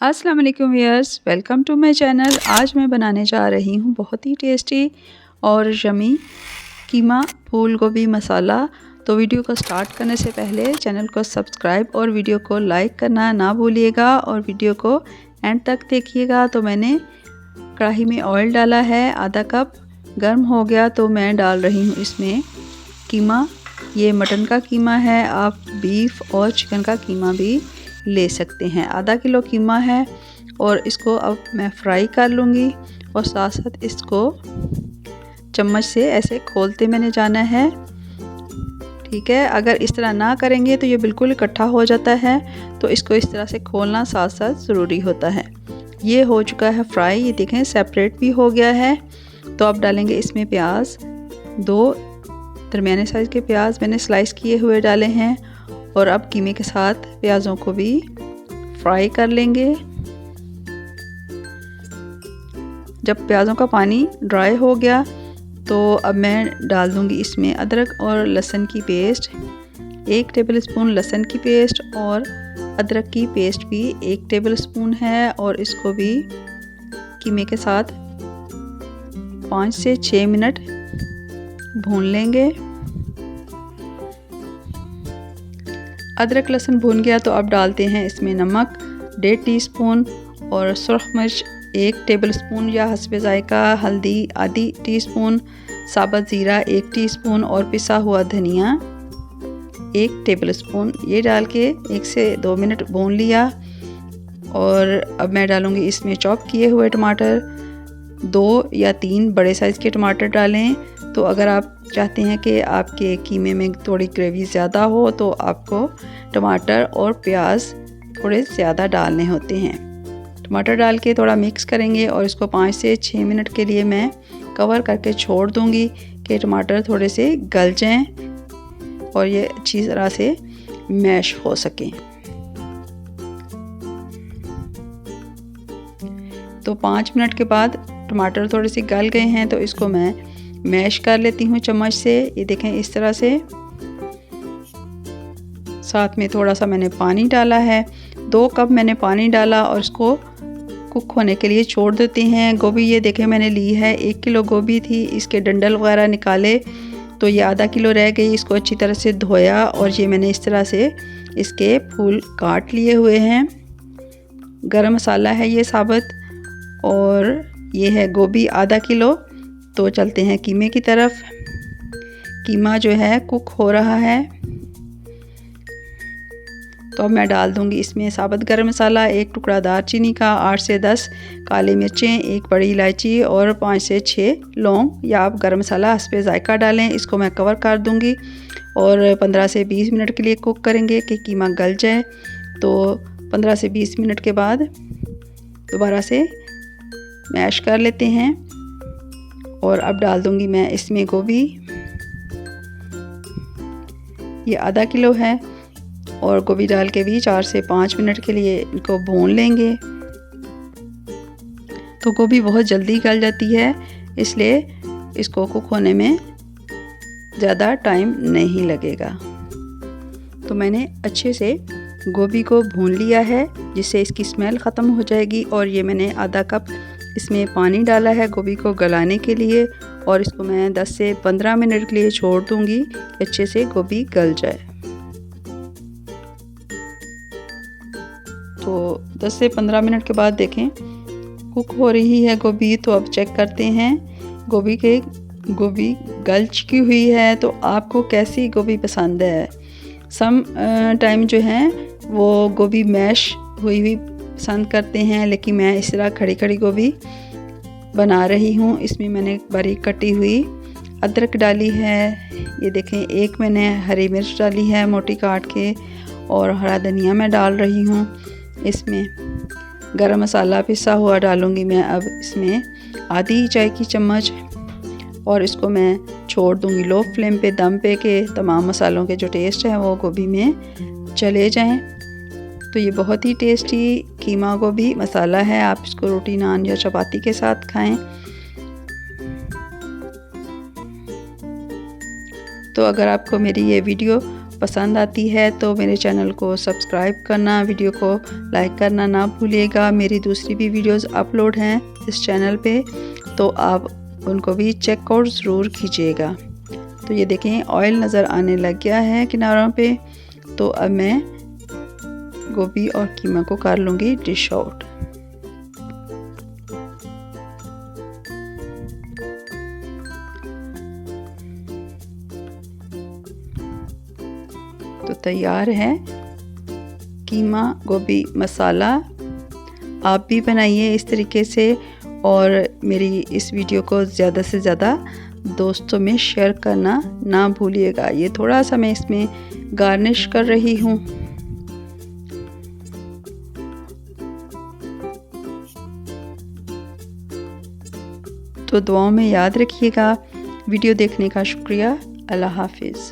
अस्सलाम वालेकुम viewers, welcome to my channel. आज मैं बनाने जा रही हूँ बहुत ही टेस्टी और यमी कीमा फूल गोभी मसाला। तो वीडियो को स्टार्ट करने से पहले चैनल को सब्सक्राइब और वीडियो को लाइक करना ना भूलिएगा और वीडियो को एंड तक देखिएगा। तो मैंने कढ़ाई में ऑयल डाला है, आधा कप गर्म हो गया तो मैं डाल रही हूँ इसमें कीमा। ये मटन का कीमा है, आप बीफ और चिकन का कीमा भी ले सकते हैं। आधा किलो कीमा है और इसको अब मैं फ्राई कर लूँगी और साथ साथ इसको चम्मच से ऐसे खोलते मैंने जाना है। ठीक है, अगर इस तरह ना करेंगे तो ये बिल्कुल इकट्ठा हो जाता है, तो इसको इस तरह से खोलना साथ साथ ज़रूरी होता है। ये हो चुका है फ्राई, ये देखें सेपरेट भी हो गया है। तो अब डालेंगे इसमें प्याज, 2 दरमियाने साइज़ के प्याज मैंने स्लाइस किए हुए डाले हैं और अब कीमे के साथ प्याज़ों को भी फ्राई कर लेंगे। जब प्याज़ों का पानी ड्राई हो गया तो अब मैं डाल दूंगी इसमें अदरक और लहसुन की पेस्ट, 1 टेबलस्पून लहसुन की पेस्ट और अदरक की पेस्ट भी 1 टेबलस्पून है और इसको भी कीमे के साथ 5 से 6 मिनट भून लेंगे। अदरक लहसुन भून गया तो अब डालते हैं इसमें नमक 1.5 टीस्पून और सुरख मिर्च 1 टेबलस्पून या हस्बे जायका, हल्दी आधी टीस्पून, साबुत ज़ीरा 1 टीस्पून और पिसा हुआ धनिया 1 टेबलस्पून। ये डाल के 1 से 2 मिनट भून लिया और अब मैं डालूँगी इसमें चॉप किए हुए टमाटर, 2 या 3 बड़े साइज़ के टमाटर डालें। तो अगर आप चाहते हैं कि आपके कीमे में थोड़ी ग्रेवी ज़्यादा हो तो आपको टमाटर और प्याज थोड़े ज़्यादा डालने होते हैं। टमाटर डाल के थोड़ा मिक्स करेंगे और इसको 5 से 6 मिनट के लिए मैं कवर करके छोड़ दूंगी कि टमाटर थोड़े से गल जाएं और ये अच्छी तरह से मैश हो सकें। तो 5 मिनट के बाद टमाटर थोड़े से गल गए हैं तो इसको मैं मैश कर लेती हूँ चम्मच से। ये देखें इस तरह से। साथ में थोड़ा सा मैंने पानी डाला है, 2 कप मैंने पानी डाला और इसको कुक होने के लिए छोड़ देते हैं। गोभी ये देखें मैंने ली है, 1 किलो गोभी थी, इसके डंडल वगैरह निकाले तो ये आधा किलो रह गई। इसको अच्छी तरह से धोया और ये मैंने इस तरह से इसके फूल काट लिए हुए हैं। गरम मसाला है ये साबुत और ये है गोभी आधा किलो। तो चलते हैं कीमे की तरफ। कीमा जो है कुक हो रहा है तो अब मैं डाल दूंगी इसमें साबुत गरम मसाला, 1 टुकड़ा दालचीनी का, 8 से 10 काली मिर्चें, 1 बड़ी इलायची और 5 से 6 लौंग या आप गरम मसाला हस्बे जायका डालें। इसको मैं कवर कर दूंगी और 15 से 20 मिनट के लिए कुक करेंगे कि कीमा गल जाए। तो 15 से 20 मिनट के बाद दोबारा से मैश कर लेते हैं और अब डाल दूंगी मैं इसमें गोभी। ये आधा किलो है और गोभी डाल के भी 4 से 5 मिनट के लिए इनको भून लेंगे। तो गोभी बहुत जल्दी गल जाती है, इसलिए इसको कुक होने में ज़्यादा टाइम नहीं लगेगा। तो मैंने अच्छे से गोभी को भून लिया है जिससे इसकी स्मेल ख़त्म हो जाएगी। और ये मैंने आधा कप इसमें पानी डाला है गोभी को गलाने के लिए और इसको मैं 10 से 15 मिनट के लिए छोड़ दूंगी कि अच्छे से गोभी गल जाए। तो 10 से 15 मिनट के बाद देखें कुक हो रही है गोभी। तो अब चेक करते हैं गोभी गल चुकी हुई है। तो आपको कैसी गोभी पसंद है? सम टाइम जो है वो गोभी मैश हुई पसंद करते हैं, लेकिन मैं इस तरह खड़ी खड़ी गोभी बना रही हूँ। इसमें मैंने बारीक कटी हुई अदरक डाली है, ये देखें 1 मैंने हरी मिर्च डाली है मोटी काट के और हरा धनिया मैं डाल रही हूँ। इसमें गरम मसाला पिसा हुआ डालूँगी मैं अब इसमें आधी चाय की चम्मच और इसको मैं छोड़ दूँगी लो फ्लेम पे दम पे के तमाम मसालों के जो टेस्ट है वो गोभी में चले जाएं। तो ये बहुत ही टेस्टी कीमा गोभी मसाला है, आप इसको रोटी नान या चपाती के साथ खाएं। तो अगर आपको मेरी ये वीडियो पसंद आती है तो मेरे चैनल को सब्सक्राइब करना, वीडियो को लाइक करना ना भूलिएगा। मेरी दूसरी भी वीडियोस अपलोड हैं इस चैनल पे, तो आप उनको भी चेकआउट ज़रूर कीजिएगा। तो ये देखें ऑयल नज़र आने लग गया है किनारों पे। तो अब मैं गोभी और कीमा को कर लूँगी डिश आउट। तो तैयार है कीमा गोभी मसाला। आप भी बनाइए इस तरीके से और मेरी इस वीडियो को ज़्यादा से ज़्यादा दोस्तों में शेयर करना ना भूलिएगा। ये थोड़ा सा मैं इसमें गार्निश कर रही हूँ। तो दुआओं में याद रखिएगा। वीडियो देखने का शुक्रिया। अल्लाह हाफिज़।